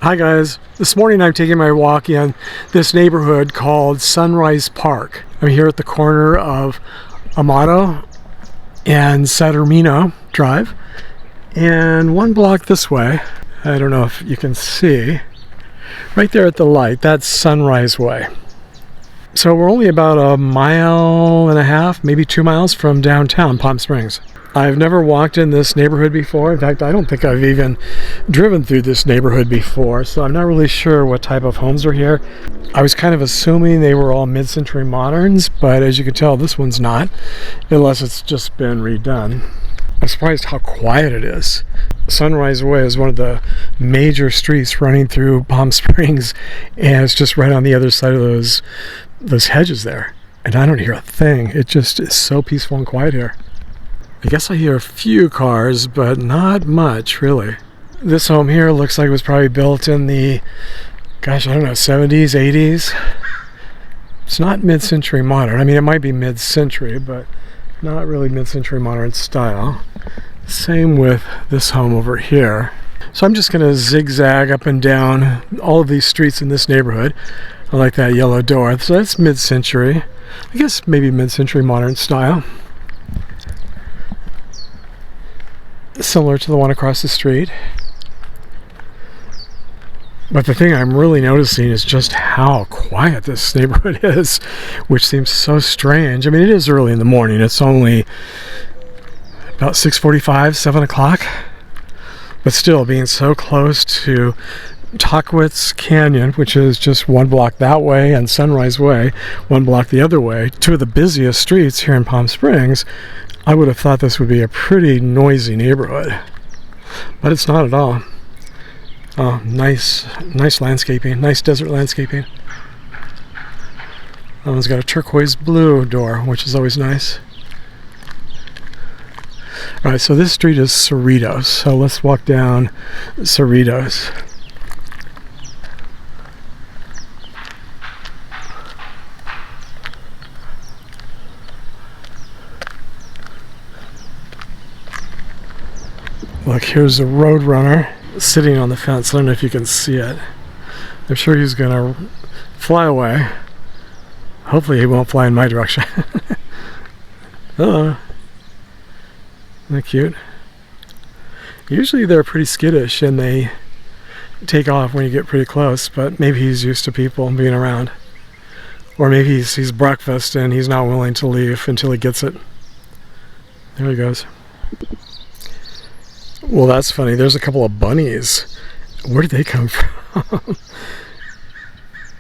Hi guys, this morning I'm taking my walk in this neighborhood called Sunrise Park. I'm here at the corner of Amado and Saturnino Drive, and one block this way, I don't know if you can see, right there at the light, that's Sunrise Way. So we're only about a mile and a half, maybe 2 miles from downtown Palm Springs. I've never walked in this neighborhood before. In fact, I don't think I've even driven through this neighborhood before, so I'm not really sure what type of homes are here. I was kind of assuming they were all mid-century moderns, but as you can tell, this one's not, unless it's just been redone. I'm surprised how quiet it is. Sunrise Way is one of the major streets running through Palm Springs, and it's just right on the other side of those hedges there. And I don't hear a thing. It just is so peaceful and quiet here. I guess I hear a few cars, but not much, really. This home here looks like it was probably built in the, gosh, I don't know, 70s, 80s. It's not mid-century modern. I mean, it might be mid-century, but not really mid-century modern style. Same with this home over here. So I'm just going to zigzag up and down all of these streets in this neighborhood. I like that yellow door. So that's mid-century. I guess maybe mid-century modern style. Similar to the one across the street. But the thing I'm really noticing is just how quiet this neighborhood is, which seems so strange. I mean, it is early in the morning. It's only about 6:45, 7 o'clock. But still, being so close to Tahquitz Canyon, which is just one block that way, and Sunrise Way, one block the other way, two of the busiest streets here in Palm Springs, I would have thought this would be a pretty noisy neighborhood, but it's not at all. Oh, nice landscaping, nice desert landscaping. That one's got a turquoise blue door, which is always nice. All right, so this street is Cerritos, so let's walk down Cerritos. Look, here's a road runner sitting on the fence. I don't know if you can see it. I'm sure he's gonna fly away. Hopefully he won't fly in my direction. Hello. Isn't that cute? Usually they're pretty skittish and they take off when you get pretty close, but maybe he's used to people being around. Or maybe he sees breakfast and he's not willing to leave until he gets it. There he goes. Well, that's funny. There's a couple of bunnies. Where did they come from?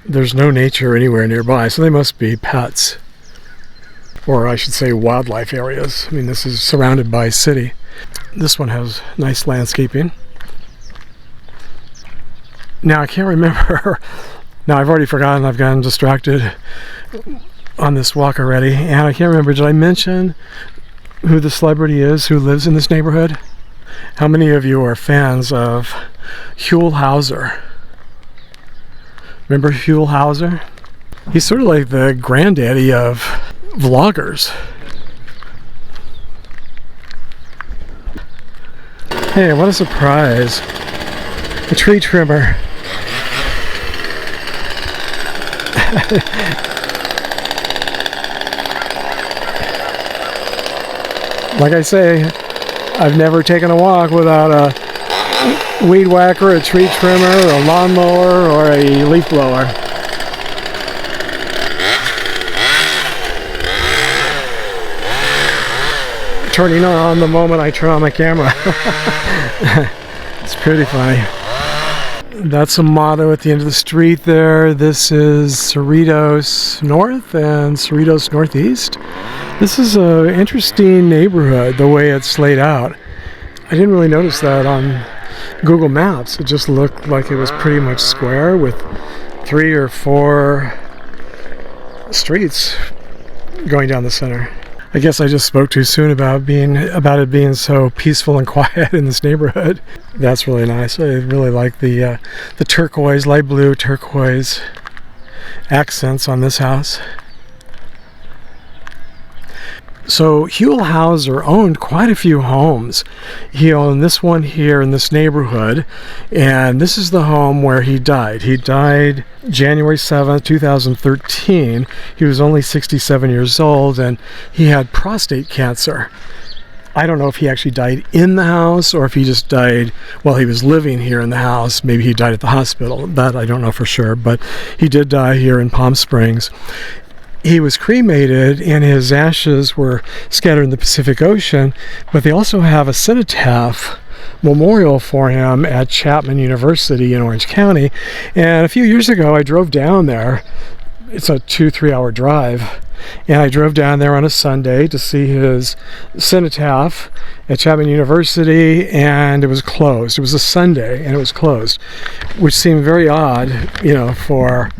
There's no nature anywhere nearby, so they must be pets. Or I should say wildlife areas. I mean, this is surrounded by city. This one has nice landscaping. Now, I can't remember. Now, I've already forgotten. I've gotten distracted on this walk already. And I can't remember. Did I mention who the celebrity is who lives in this neighborhood? How many of you are fans of Huell Howser? Remember Huell Howser? He's sort of like the granddaddy of vloggers. Hey, what a surprise. A tree trimmer. Like I say, I've never taken a walk without a weed whacker, a tree trimmer, a lawnmower, or a leaf blower. Turning on the moment I turn on my camera. It's pretty funny. That's Amado at the end of the street there. This is Cerritos North and Cerritos Northeast. This is an interesting neighborhood, the way it's laid out. I didn't really notice that on Google Maps. It just looked like it was pretty much square with 3 or 4 streets going down the center. I guess I just spoke too soon about it being so peaceful and quiet in this neighborhood. That's really nice. I really like the turquoise, light blue turquoise accents on this house. So Huell Howser owned quite a few homes. He owned this one here in this neighborhood, and this is the home where he died. He died January 7th, 2013. He was only 67 years old, and he had prostate cancer. I don't know if he actually died in the house or if he just died while he was living here in the house. Maybe he died at the hospital. That I don't know for sure, but he did die here in Palm Springs. He was cremated and his ashes were scattered in the Pacific Ocean, but they also have a cenotaph memorial for him at Chapman University in Orange County. And a few years ago I drove down there. It's a 2-3 hour drive, and I drove down there on a Sunday to see his cenotaph at Chapman University, and it was closed. It was a Sunday and it was closed, which seemed very odd, for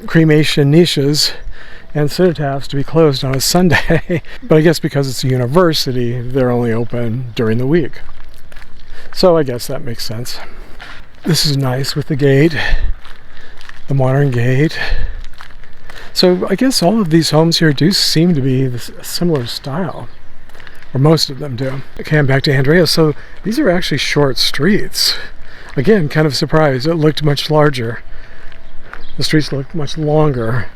cremation niches and cenotaphs to be closed on a Sunday. But I guess because it's a university, they're only open during the week. So I guess that makes sense. This is nice with the gate, the modern gate. So I guess all of these homes here do seem to be a similar style, or most of them do. Okay, I'm back to Andrea. So these are actually short streets. Again, kind of surprised. It looked much larger. The streets looked much longer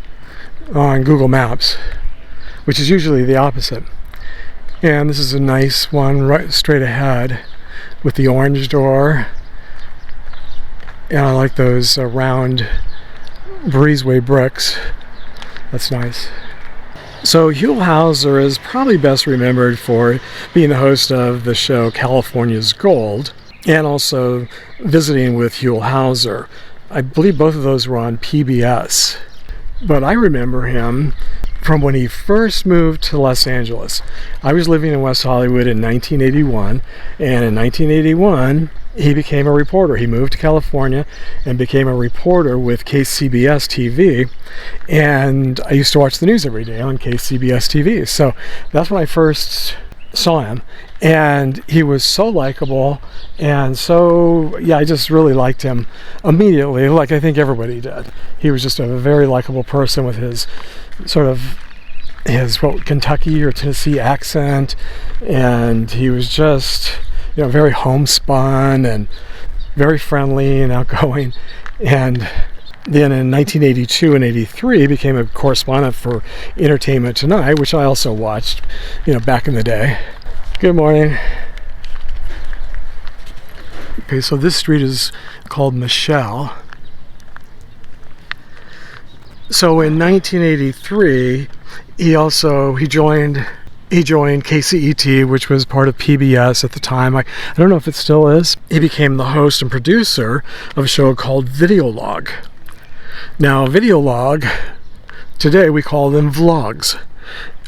on Google Maps, which is usually the opposite. And this is a nice one right straight ahead with the orange door. And I like those round breezeway bricks. That's nice. So Huell Howser is probably best remembered for being the host of the show California's Gold, and also Visiting with Huell Howser. I believe both of those were on PBS. But I remember him from when he first moved to Los Angeles. I was living in West Hollywood in 1981, and in 1981 he became a reporter. He moved to California and became a reporter with KCBS TV, and I used to watch the news every day on KCBS TV. So that's when I first saw him, and he was so likable, and so I just really liked him immediately, like I think everybody did. He was just a very likable person with his sort of Kentucky or Tennessee accent, and he was just very homespun and very friendly and outgoing. And then in 1982 and 83 he became a correspondent for Entertainment Tonight, which I also watched back in the day. Good morning. Okay, so this street is called Michelle. So in 1983 he joined KCET, which was part of PBS at the time. I don't know if it still is. He became the host and producer of a show called Videolog. Now, Videolog, today we call them vlogs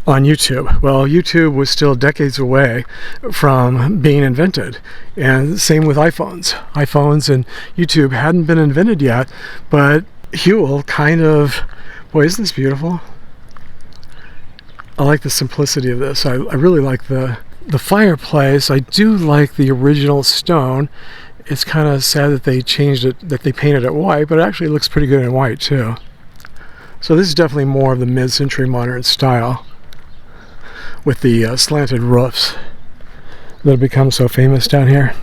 on YouTube. Well, YouTube was still decades away from being invented, and same with iPhones. iPhones and YouTube hadn't been invented yet, but Huell kind of, boy, isn't this beautiful? I like the simplicity of this. I really like the fireplace. I do like the original stone. It's kind of sad that they changed it, that they painted it white, but it actually looks pretty good in white too. So this is definitely more of the mid-century modern style with the slanted roofs that have become so famous down here.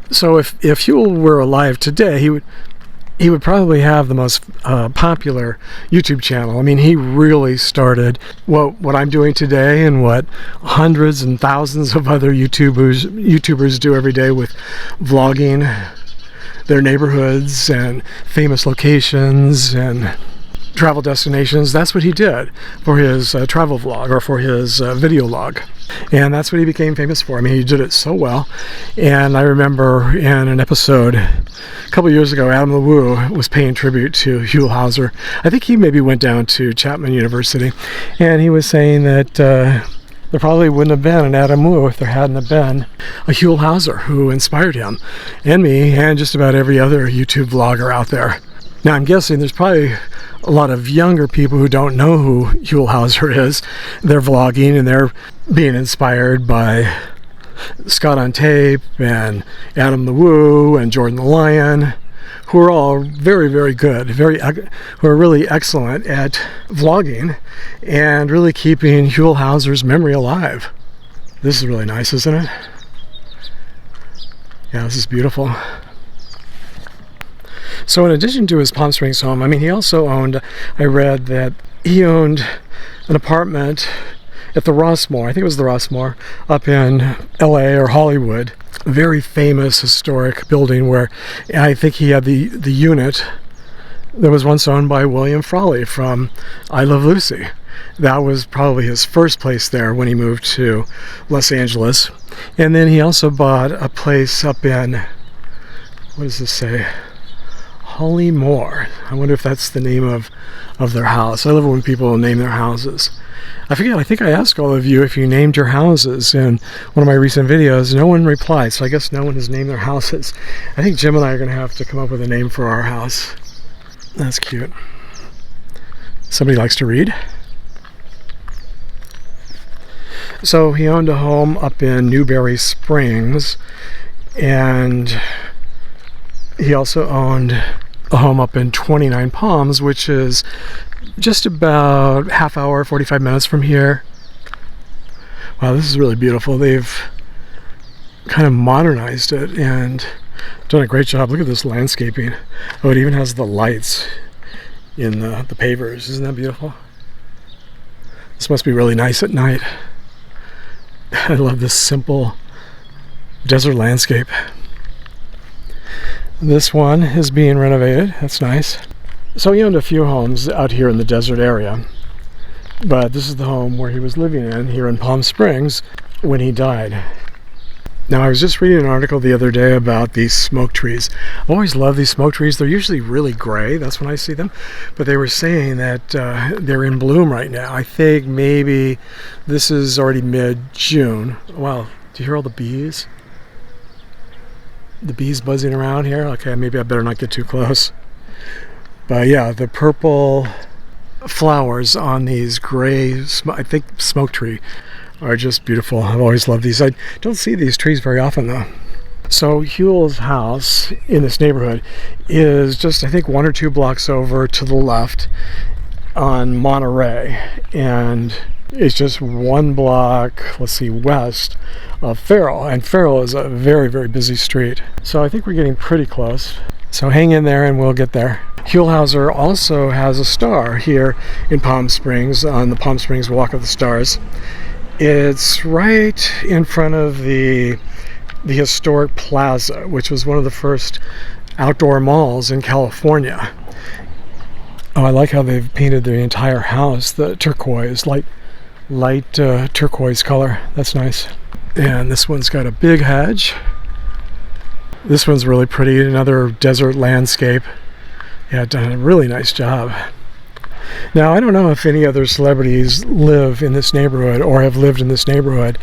So if Huell were alive today, he would probably have the most popular YouTube channel. I mean, he really started what I'm doing today and what hundreds and thousands of other YouTubers do every day with vlogging their neighborhoods and famous locations and travel destinations. That's what he did for his travel vlog, or for his video log. And that's what he became famous for. I mean, he did it so well. And I remember in an episode a couple years ago, Adam LeWoo was paying tribute to Huell Howser. I think he maybe went down to Chapman University, and he was saying that there probably wouldn't have been an Adam LeWoo if there hadn't have been a Huell Howser who inspired him and me and just about every other YouTube vlogger out there. Now, I'm guessing there's probably a lot of younger people who don't know who Huell Howser is. They're vlogging and they're being inspired by Scott on Tape and Adam LeWoo and Jordan the Lion, who are all very, very good, who are really excellent at vlogging and really keeping Huell Howser's memory alive. This is really nice, isn't it? Yeah, this is beautiful. So in addition to his Palm Springs home, I mean, he also owned, I read that he owned an apartment at the Rossmore, I think it was the Rossmore, up in LA or Hollywood. A very famous historic building where I think he had the unit that was once owned by William Frawley from I Love Lucy. That was probably his first place there when he moved to Los Angeles. And then he also bought a place up in, what does this say? Hollymore. I wonder if that's the name of their house. I love it when people name their houses. I forget, I think I asked all of you if you named your houses in one of my recent videos. No one replied, so I guess no one has named their houses. I think Jim and I are going to have to come up with a name for our house. That's cute. Somebody likes to read. So he owned a home up in Newberry Springs, and he also owned a home up in 29 Palms, which is just about half hour, 45 minutes from here. Wow, this is really beautiful. They've kind of modernized it and done a great job. Look at this landscaping. Oh, it even has the lights in the pavers. Isn't that beautiful? This must be really nice at night. I love this simple desert landscape. This one is being renovated. That's nice. So he owned a few homes out here in the desert area, but this is the home where he was living in here in Palm Springs when he died. Now, I was just reading an article the other day about these smoke trees. I always love these smoke trees. They're usually really gray. That's when I see them. But they were saying that they're in bloom right now. I think maybe this is already mid-June. Wow, do you hear all the bees? The bees buzzing around here? Okay, maybe I better not get too close. But yeah, the purple flowers on these gray, I think, smoke tree are just beautiful. I've always loved these. I don't see these trees very often though. So Huell's house in this neighborhood is just, I think, 1 or 2 blocks over to the left on Monterey, and it's just 1 block, let's see, west of Ferell, and Ferell is a very, very busy street. So I think we're getting pretty close. So hang in there and we'll get there. Huell Howser also has a star here in Palm Springs on the Palm Springs Walk of the Stars. It's right in front of the historic Plaza, which was one of the first outdoor malls in California. Oh, I like how they've painted the entire house the turquoise, light turquoise color. That's nice. And this one's got a big hedge. This one's really pretty, another desert landscape. Yeah, done a really nice job. Now, I don't know if any other celebrities live in this neighborhood or have lived in this neighborhood,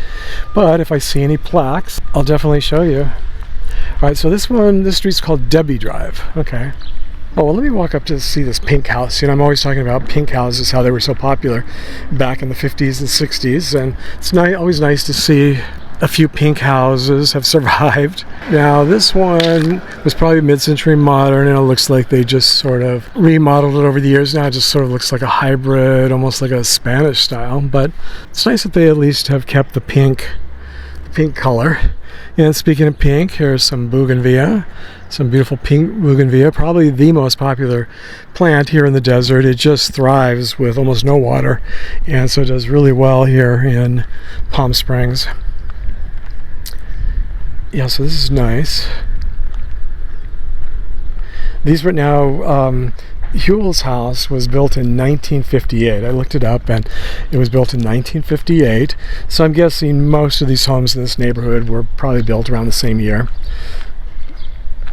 but if I see any plaques, I'll definitely show you. All right, so this street's called Debbie Drive. Okay. Oh, well, let me walk up to see this pink house. You know, I'm always talking about pink houses, how they were so popular back in the 50s and 60s, and it's always nice to see a few pink houses have survived. Now, this one was probably mid-century modern, and it looks like they just sort of remodeled it over the years. Now it just sort of looks like a hybrid, almost like a Spanish style, but it's nice that they at least have kept the pink color. And speaking of pink, here's some bougainvillea, some beautiful pink bougainvillea, probably the most popular plant here in the desert. It just thrives with almost no water, and so it does really well here in Palm Springs. Yeah, so this is nice. These were now, Huell's house was built in 1958. I looked it up, and it was built in 1958. So I'm guessing most of these homes in this neighborhood were probably built around the same year.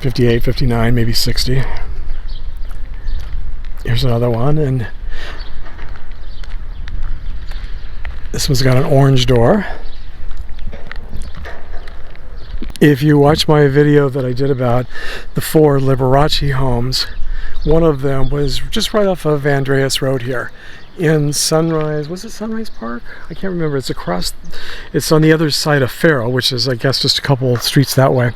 58, 59, maybe 60. Here's another one, and this one's got an orange door. If you watch my video that I did about the 4 Liberace homes, one of them was just right off of Andreas Road here in Sunrise, was it Sunrise Park? I can't remember. It's on the other side of Ferell, which is, I guess, just a couple streets that way.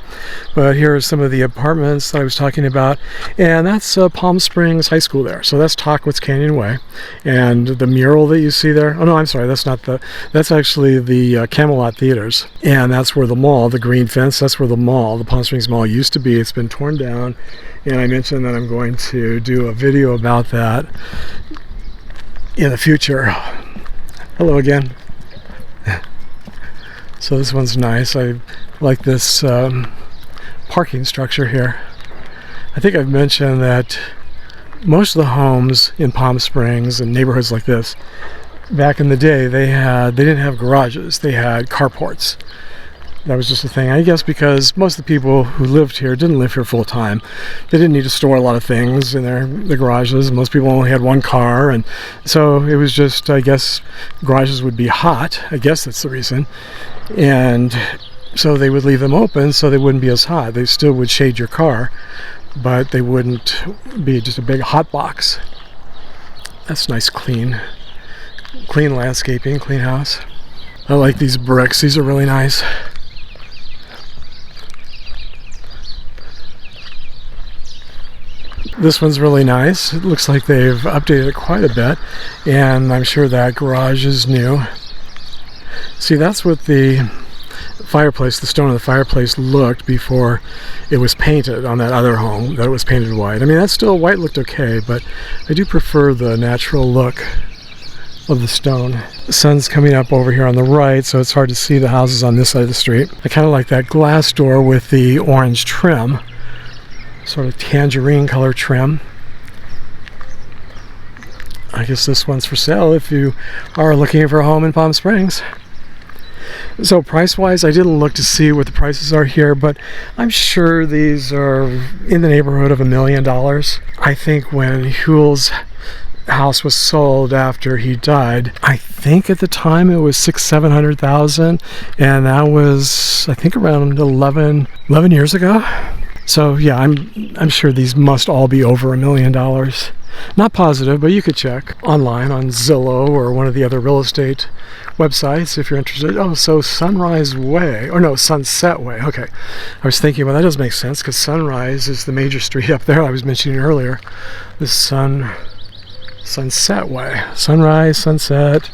But here are some of the apartments that I was talking about, and that's Palm Springs High School there. So that's Tahquitz Canyon Way, and the mural that you see there, oh no, I'm sorry, that's actually the Camelot Theaters, and that's where the mall, the green fence, that's where the mall, the Palm Springs Mall used to be. It's been torn down, and I mentioned that I'm going to do a video about that in the future. Hello again. So this one's nice. I like this parking structure here. I think I've mentioned that most of the homes in Palm Springs and neighborhoods like this, back in the day, they didn't have garages. They had carports. That was just a thing, I guess, because most of the people who lived here didn't live here full time. They didn't need to store a lot of things in the garages. Most people only had one car, and so it was just, I guess, garages would be hot. I guess that's the reason. And so they would leave them open so they wouldn't be as hot. They still would shade your car, but they wouldn't be just a big hot box. That's nice, clean landscaping, clean house. I like these bricks. These are really nice. This one's really nice. It looks like they've updated it quite a bit, and I'm sure that garage is new. See, that's what the fireplace, the stone of the fireplace looked before it was painted on that other home, that it was painted white. I mean, that still white looked okay, but I do prefer the natural look of the stone. The sun's coming up over here on the right, so it's hard to see the houses on this side of the street. I kind of like that glass door with the orange trim, sort of tangerine color trim. I guess this one's for sale if you are looking for a home in Palm Springs. So price-wise, I didn't look to see what the prices are here, but I'm sure these are in the neighborhood of $1 million. I think when Huell's house was sold after he died, I think at the time it was $600,000-700,000, and that was, I think, around 11 years ago. So yeah, I'm sure these must all be over $1 million. Not positive, but you could check online on Zillow or one of the other real estate websites if you're interested. Oh, so Sunrise Way, or no, Sunset Way. Okay, I was thinking, well, that does make sense because Sunrise is the major street up there I was mentioning earlier. This Sunset Way, Sunrise, Sunset.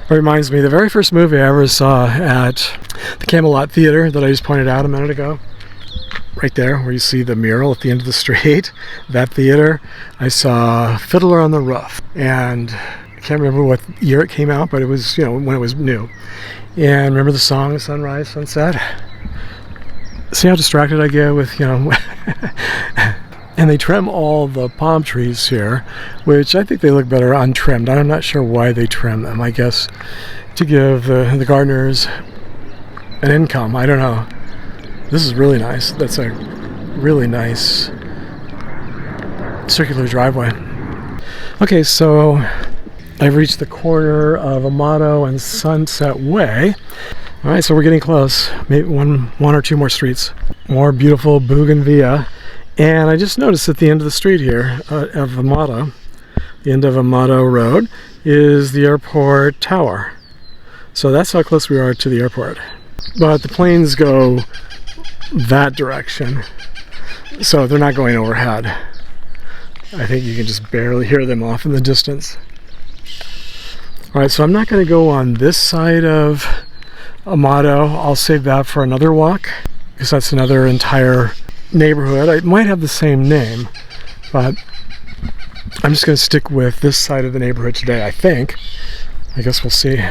It reminds me, the very first movie I ever saw at the Camelot Theater that I just pointed out a minute ago. Right there where you see the mural at the end of the street, that theater, I saw Fiddler on the Roof, and I can't remember what year it came out, but it was, you know, when it was new. And remember the song Sunrise, Sunset? See how distracted I get with, you know, and they trim all the palm trees here, which I think they look better untrimmed. I'm not sure why they trim them. I guess to give the gardeners an income. I don't know. This is really nice. That's a really nice circular driveway. Okay, so I've reached the corner of Amato and Sunset Way. All right, so we're getting close. Maybe one or two more streets. More beautiful bougainvillea. And I just noticed at the end of the street here of Amato, the end of Monterey Road, is the airport tower. So that's how close we are to the airport. But the planes go that direction, so they're not going overhead. I think you can just barely hear them off in the distance. Alright, so I'm not going to go on this side of Amato. I'll save that for another walk, because that's another entire neighborhood. It might have the same name, but I'm just going to stick with this side of the neighborhood today, I think. I guess we'll see.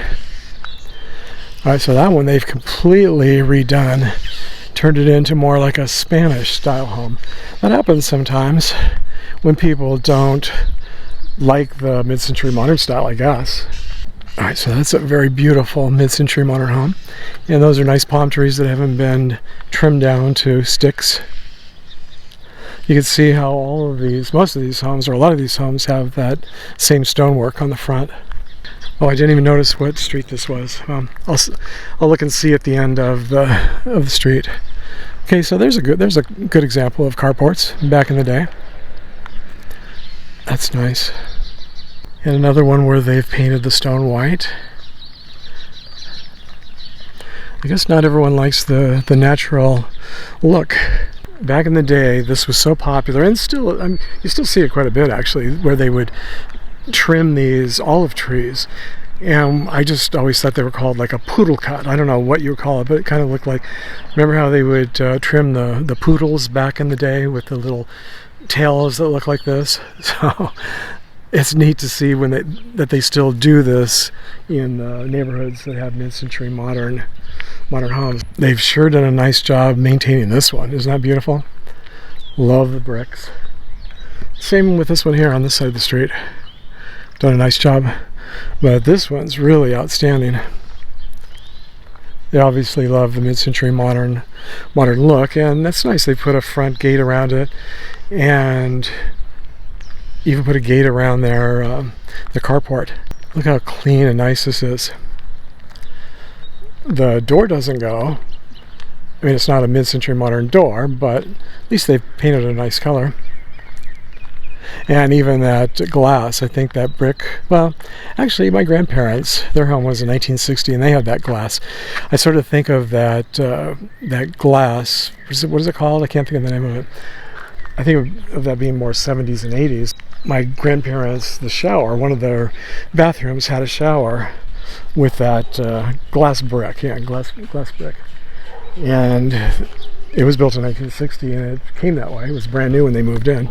Alright, so that one they've completely redone. Turned it into more like a Spanish style home. That happens sometimes when people don't like the mid-century modern style, I guess. Alright, so that's a very beautiful mid-century modern home. And those are nice palm trees that haven't been trimmed down to sticks. You can see how most of these homes, or a lot of these homes, have that same stonework on the front. Oh, I didn't even notice what street this was. I'll look and see at the end of the street. Okay, so there's a good example of carports back in the day. That's nice. And another one where they've painted the stone white. I guess not everyone likes the natural look. Back in the day, this was so popular, and still, you still see it quite a bit actually, where they would trim these olive trees. And I just always thought they were called like a poodle cut. I don't know what you would call it, but it kind of looked like, remember how they would trim the poodles back in the day with the little tails that look like this? So it's neat to see when that they still do this in neighborhoods that have mid-century modern homes. They've sure done a nice job maintaining this one. Isn't that beautiful? Love the bricks. Same with this one here on this side of the street. Done a nice job. But this one's really outstanding. They obviously love the mid-century modern look, and that's nice. They put a front gate around it, and even put a gate around the carport. Look how clean and nice this is. The door doesn't go. I mean, it's not a mid-century modern door, but at least they've painted a nice color. And even that glass, I think that brick, well, actually my grandparents, their home was in 1960 and they had that glass. I sort of think of that glass, what is it called? I can't think of the name of it. I think of that being more 70s and 80s. My grandparents, the shower, one of their bathrooms had a shower with that glass brick, glass brick. And it was built in 1960 and it came that way. It was brand new when they moved in.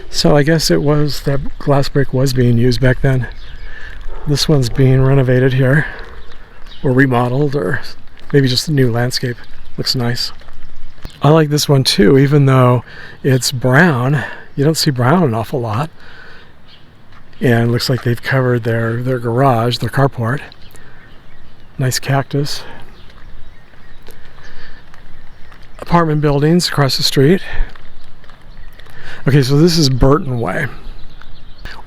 So I guess it was that glass brick was being used back then. This one's being renovated here, or remodeled, or maybe just a new landscape. Looks nice. I like this one too, even though it's brown. You don't see brown an awful lot. And it looks like they've covered their garage, their carport. Nice cactus. Apartment buildings across the street. Okay, so this is Burton Way.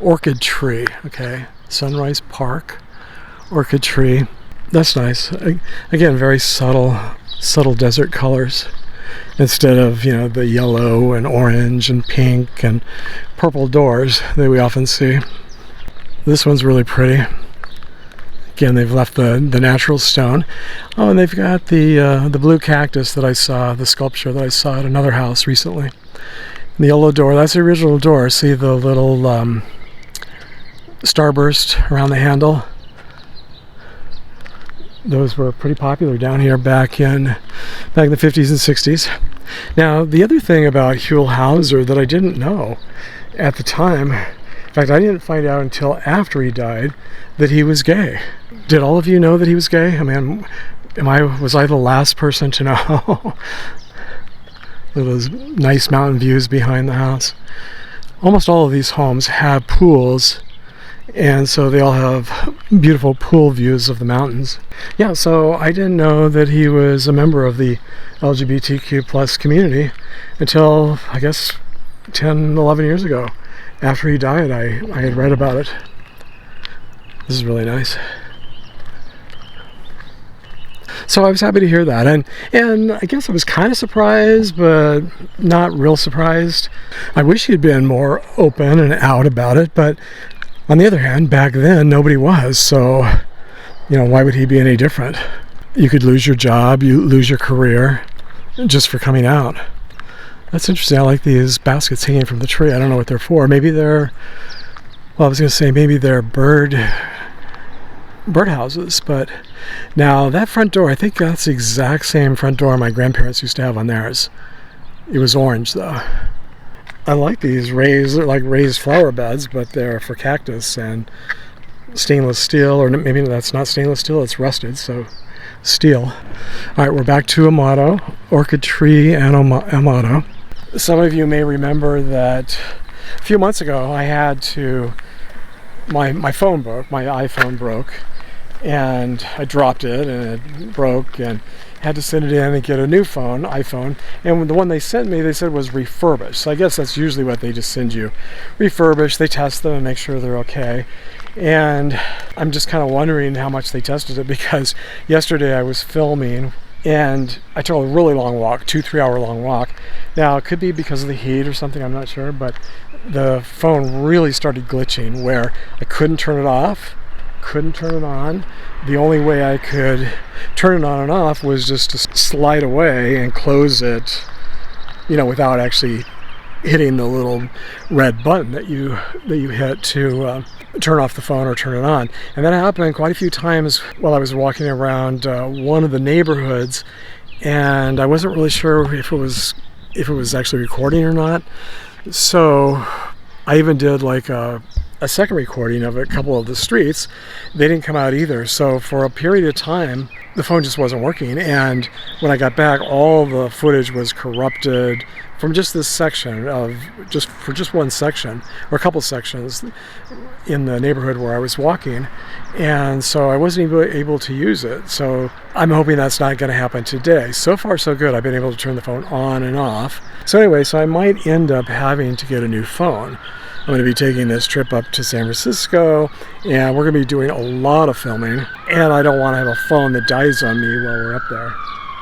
Orchid tree, okay. Sunrise Park, orchid tree. That's nice. Again, very subtle desert colors. Instead of, the yellow and orange and pink and purple doors that we often see. This one's really pretty. Again, they've left the natural stone. Oh, and they've got the blue cactus that I saw, the sculpture that I saw at another house recently. The yellow door, that's the original door. See the little starburst around the handle? Those were pretty popular down here back in the 50s and 60s. Now, the other thing about Huell Howser that I didn't know at the time, in fact, I didn't find out until after he died, that he was gay. Did all of you know that he was gay? I mean, was I the last person to know? Those nice mountain views behind the house. Almost all of these homes have pools, and so they all have beautiful pool views of the mountains. Yeah, so I didn't know that he was a member of the LGBTQ plus community until, I guess, 10, 11 years ago. After he died, I had read about it. This is really nice. So I was happy to hear that, and I guess I was kind of surprised, but not real surprised. I wish he'd been more open and out about it, but on the other hand, back then nobody was, so why would he be any different? You could lose your job, you lose your career just for coming out. That's interesting. I like these baskets hanging from the tree. I don't know what they're for. Maybe they're, well, I was going to say maybe they're birdhouses, but now that front door, I think that's the exact same front door my grandparents used to have on theirs. It was orange though. I like these raised flower beds, but they're for cactus and stainless steel, or maybe that's not stainless steel, it's rusted, so steel. Alright, we're back to Amato, orchid tree and Amato. Some of you may remember that a few months ago I had to, my phone broke, my iPhone broke, and I dropped it and it broke and had to send it in and get a new iPhone, and the one they sent me, they said was refurbished. So I guess that's usually what they just send you. Refurbished, they test them and make sure they're okay. And I'm just kind of wondering how much they tested it, because yesterday I was filming and I took a really long walk, 2-3 hour long walk. Now it could be because of the heat or something, I'm not sure, but the phone really started glitching where I couldn't turn it off, couldn't turn it on. The only way I could turn it on and off was just to slide away and close it, without actually hitting the little red button that you hit to turn off the phone or turn it on. And that happened quite a few times while I was walking around one of the neighborhoods, and I wasn't really sure if it was actually recording or not. So I even did like a second recording of a couple of the streets. They didn't come out either. So for a period of time, the phone just wasn't working. And when I got back, all the footage was corrupted from just this section just one section or a couple sections in the neighborhood where I was walking. And so I wasn't even able to use it. So I'm hoping that's not going to happen today. So far, so good. I've been able to turn the phone on and off. So anyway, so I might end up having to get a new phone. I'm going to be taking this trip up to San Francisco, and we're going to be doing a lot of filming, and I don't want to have a phone that dies on me while we're up there.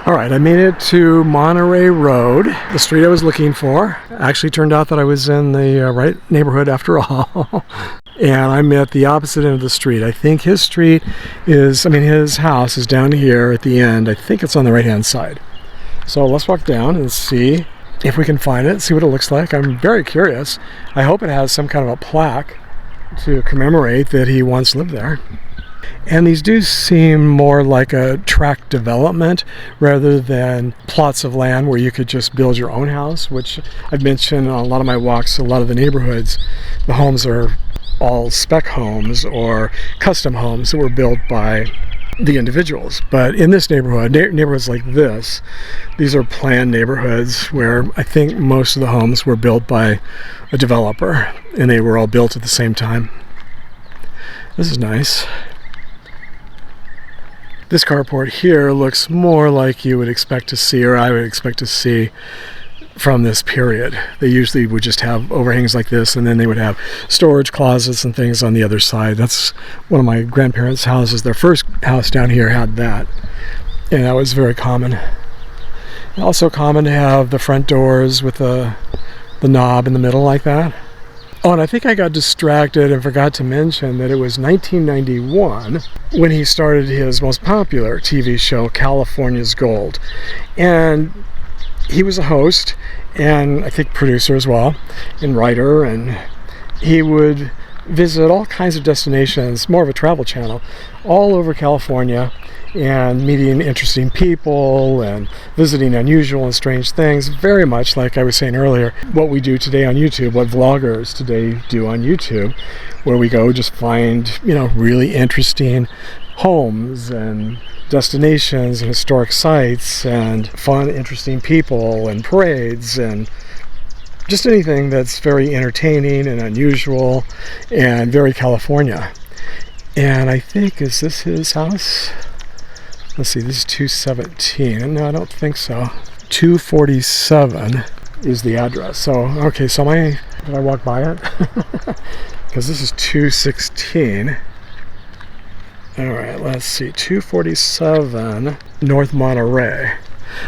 All right, I made it to Monterey Road, the street I was looking for. Actually turned out that I was in the right neighborhood after all. And I'm at the opposite end of the street. I think his his house is down here at the end. I think it's on the right-hand side. So let's walk down and see if we can find it, see what it looks like. I'm very curious. I hope it has some kind of a plaque to commemorate that he once lived there. And these do seem more like a tract development rather than plots of land where you could just build your own house, which I've mentioned on a lot of my walks. A lot of the neighborhoods, the homes are all spec homes or custom homes that were built by the individuals. But in this neighborhoods like this, these are planned neighborhoods where I think most of the homes were built by a developer, and they were all built at the same time. This is nice. This carport here looks more like you would expect to see, or I would expect to see, from this period. They usually would just have overhangs like this, and then they would have storage closets and things on the other side. That's one of my grandparents' houses. Their first house down here had that, and that was very common. Also common to have the front doors with the knob in the middle like that. Oh, and I think I got distracted and forgot to mention that it was 1991 when he started his most popular TV show, California's Gold. And he was a host and I think producer as well, and writer, and he would visit all kinds of destinations, more of a travel channel, all over California, and meeting interesting people and visiting unusual and strange things, very much like I was saying earlier, what we do today on YouTube, what vloggers today do on YouTube, where we go just find, really interesting homes and destinations and historic sites and fun, interesting people and parades and just anything that's very entertaining and unusual and very California. And I think, is this his house? Let's see, this is 217. No, I don't think so. 247 is the address. So, okay, so did I walk by it? Because this is 216. All right, let's see, 247 North Monterey.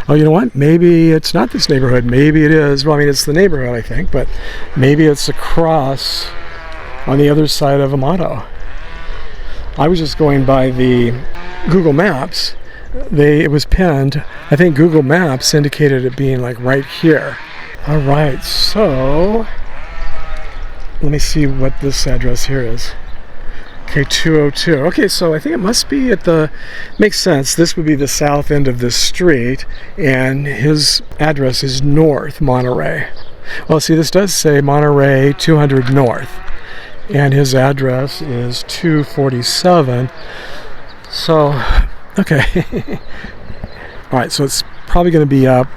Oh, you know what? Maybe it's not this neighborhood. Maybe it is. Well, it's the neighborhood, I think, but maybe it's across on the other side of Amato. I was just going by the Google Maps. It was pinned. I think Google Maps indicated it being like right here. All right, so let me see what this address here is. Okay, 202. Okay, so I think it must be makes sense. This would be the south end of this street, and his address is North Monterey. Well, see, this does say Monterey 200 North, and his address is 247. So, okay. All right, so it's probably going to be up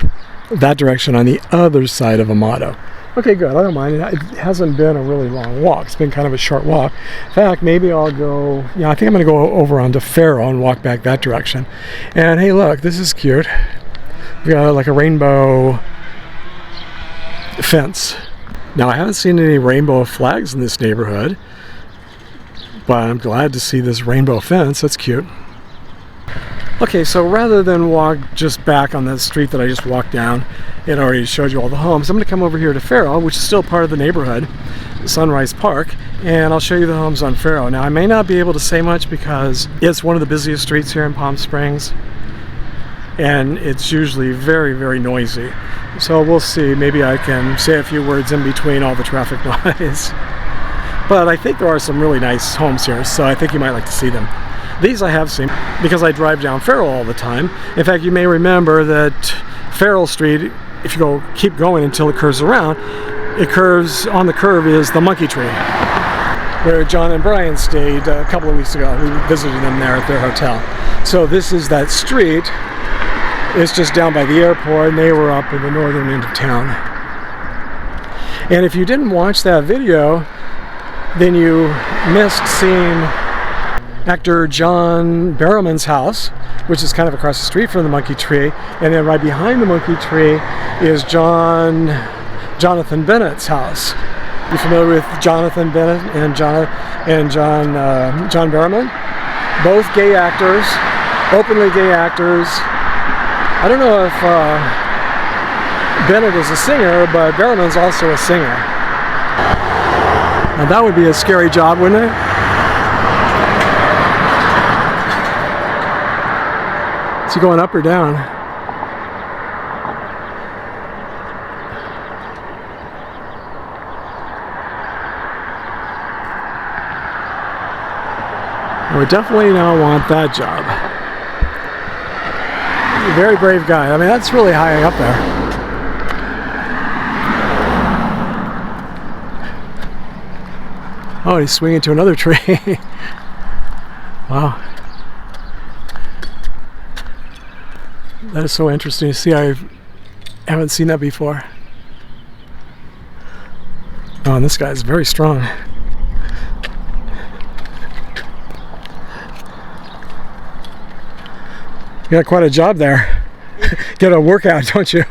that direction on the other side of Amato. Okay, good. I don't mind. It hasn't been a really long walk. It's been kind of a short walk. In fact, maybe I'll go, I think I'm going to go over onto Ferell and walk back that direction. And hey, look, this is cute. We got like a rainbow fence. Now, I haven't seen any rainbow flags in this neighborhood, but I'm glad to see this rainbow fence. That's cute. Okay, so rather than walk just back on the street that I just walked down, it already showed you all the homes, I'm going to come over here to Ferell, which is still part of the neighborhood, Sunrise Park, and I'll show you the homes on Ferell. Now, I may not be able to say much because it's one of the busiest streets here in Palm Springs, and it's usually very, very noisy. So we'll see. Maybe I can say a few words in between all the traffic noise. But I think there are some really nice homes here, so I think you might like to see them. These I have seen because I drive down Ferell all the time. In fact, you may remember that Ferell Street, if you keep going until it curves around, it curves, on the curve is the Monkey Tree, where John and Brian stayed a couple of weeks ago. We visited them there at their hotel. So this is that street. It's just down by the airport, and they were up in the northern end of town. And if you didn't watch that video, then you missed seeing actor John Barrowman's house, which is kind of across the street from the Monkey Tree, and then right behind the Monkey Tree is Jonathan Bennett's house. You familiar with Jonathan Bennett and John Barrowman? Both gay actors, openly gay actors. I don't know if Bennett is a singer, but Barrowman's also a singer. Now that would be a scary job, wouldn't it? Is he going up or down? I would definitely not want that job. He's a very brave guy. I mean, that's really high up there. Oh, he's swinging to another tree. Wow. That is so interesting to see. I haven't seen that before. Oh, and this guy's very strong. You got quite a job there. Get a workout, don't you?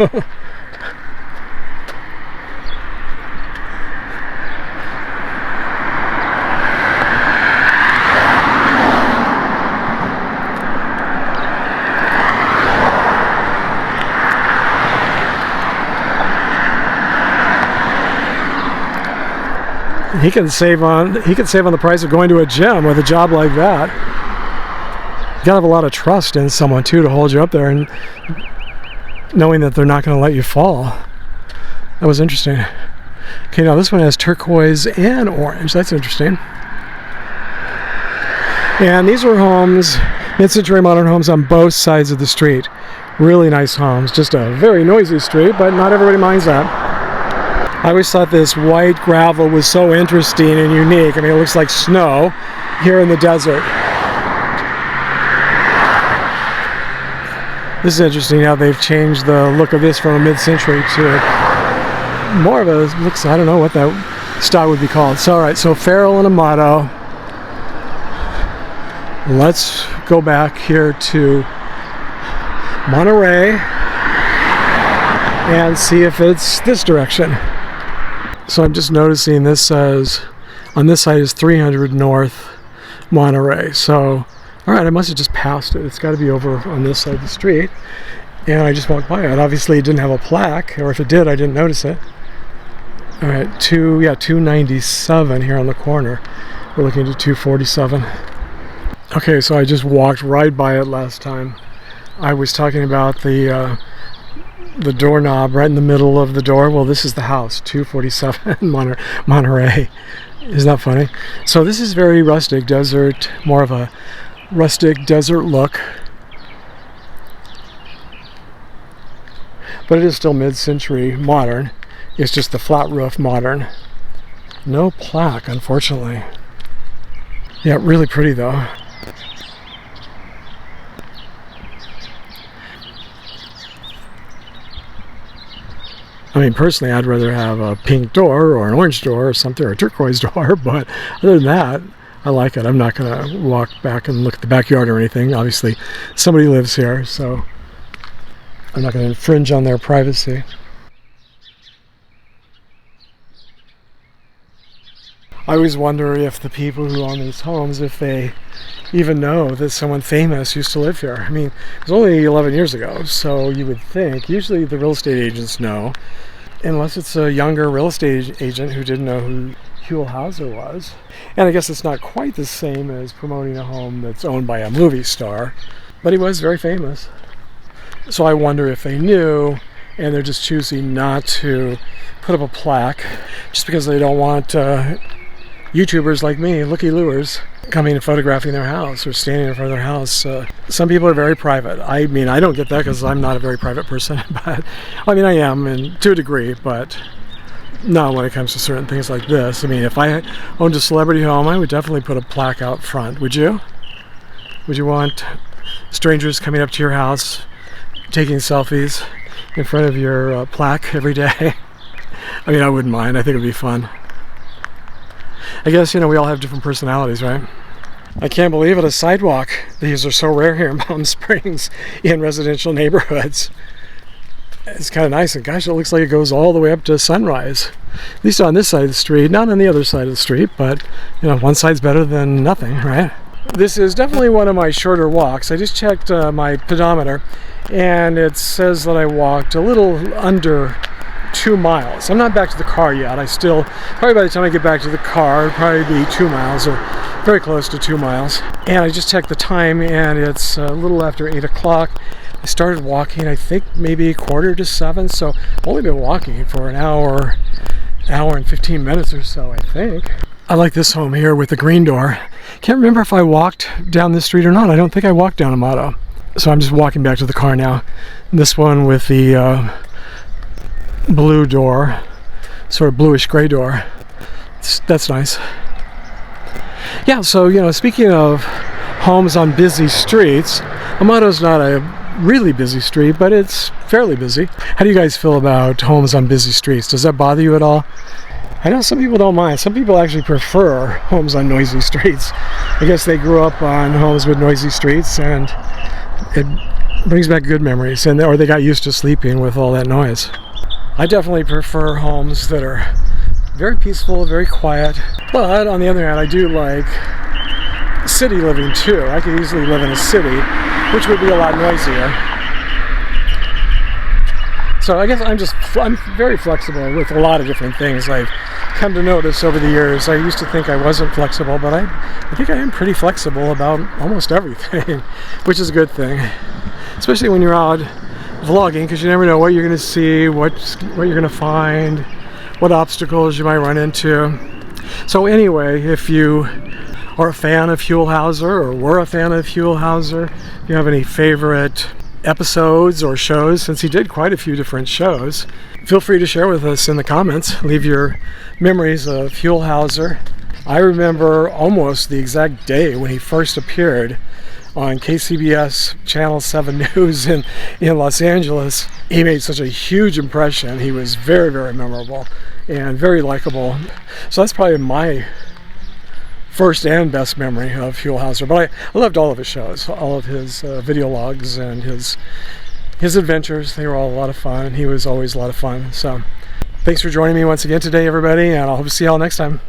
He can save on the price of going to a gym with a job like that. You gotta have a lot of trust in someone too to hold you up there, and knowing that they're not going to let you fall. That was interesting. Okay, now this one has turquoise and orange. That's interesting. And these are homes, mid-century modern homes on both sides of the street. Really nice homes. Just a very noisy street, but not everybody minds that. I always thought this white gravel was so interesting and unique. I mean, it looks like snow here in the desert. This is interesting how they've changed the look of this from a mid-century to more of a, looks, I don't know what that style would be called. So, all right, so Ferell and Amato. Let's go back here to Monterey and see if it's this direction. So I'm just noticing this says, on this side is 300 North Monterey. So, all right, I must have just passed it. It's got to be over on this side of the street. And I just walked by it. Obviously, it didn't have a plaque, or if it did, I didn't notice it. All right, 297 here on the corner. We're looking at 247. Okay, so I just walked right by it last time. I was talking about the doorknob right in the middle of the door. Well, this is the house, 247 Monterey. Isn't that funny? So this is very rustic desert, more of a rustic desert look. But it is still mid-century modern. It's just the flat roof modern. No plaque, unfortunately. Yeah, really pretty though. I mean, personally, I'd rather have a pink door or an orange door or something, or a turquoise door, but other than that, I like it. I'm not going to walk back and look at the backyard or anything. Obviously, somebody lives here, so I'm not going to infringe on their privacy. I always wonder if the people who own these homes, if they even know that someone famous used to live here. I mean, it was only 11 years ago, so you would think, usually the real estate agents know, unless it's a younger real estate agent who didn't know who Huell Howser was. And I guess it's not quite the same as promoting a home that's owned by a movie star, but he was very famous. So I wonder if they knew, and they're just choosing not to put up a plaque just because they don't want YouTubers like me, looky-loos, coming and photographing their house or standing in front of their house. Some people are very private. I mean, I don't get that because I'm not a very private person, but I mean, I am, and to a degree, but not when it comes to certain things like this. I mean, if I owned a celebrity home, I would definitely put a plaque out front. Would you? Would you want strangers coming up to your house, taking selfies in front of your plaque every day? I mean, I wouldn't mind. I think it'd be fun. I guess, we all have different personalities, right? I can't believe it, a sidewalk. These are so rare here in Mountain Springs in residential neighborhoods. It's kind of nice, and gosh, it looks like it goes all the way up to Sunrise. At least on this side of the street, not on the other side of the street, but, one side's better than nothing, right? This is definitely one of my shorter walks. I just checked my pedometer, and it says that I walked a little under 2 miles. I'm not back to the car yet. Probably by the time I get back to the car, it'll probably be 2 miles or very close to 2 miles. And I just checked the time, and it's a little after 8 o'clock. I started walking, I think maybe 6:45, so I've only been walking for an hour and 15 minutes or so, I think. I like this home here with the green door. Can't remember if I walked down this street or not. I don't think I walked down Amato. So I'm just walking back to the car now. This one with the blue door, sort of bluish gray door. That's nice. Yeah, so speaking of homes on busy streets, Amato's not a really busy street, but it's fairly busy. How do you guys feel about homes on busy streets? Does that bother you at all? I know some people don't mind. Some people actually prefer homes on noisy streets. I guess they grew up on homes with noisy streets, and it brings back good memories, or they got used to sleeping with all that noise. I definitely prefer homes that are very peaceful, very quiet. But on the other hand, I do like city living too. I could easily live in a city, which would be a lot noisier. So I guess I'm very flexible with a lot of different things. I've come to notice over the years. I used to think I wasn't flexible, but I think I am pretty flexible about almost everything, which is a good thing, especially when you're out vlogging, because you never know what you're going to see, what you're going to find, what obstacles you might run into. So anyway, if you are a fan of Huell Howser, or were a fan of Huell Howser, if you have any favorite episodes or shows, since he did quite a few different shows, feel free to share with us in the comments. Leave your memories of Huell Howser. I remember almost the exact day when he first appeared on KCBS Channel 7 News in Los Angeles. He made such a huge impression. He was very, very memorable and very likable. So that's probably my first and best memory of Huell Howser. But I loved all of his shows, all of his video logs and his adventures. They were all a lot of fun, and he was always a lot of fun. So thanks for joining me once again today, everybody, and I'll hope to see you all next time.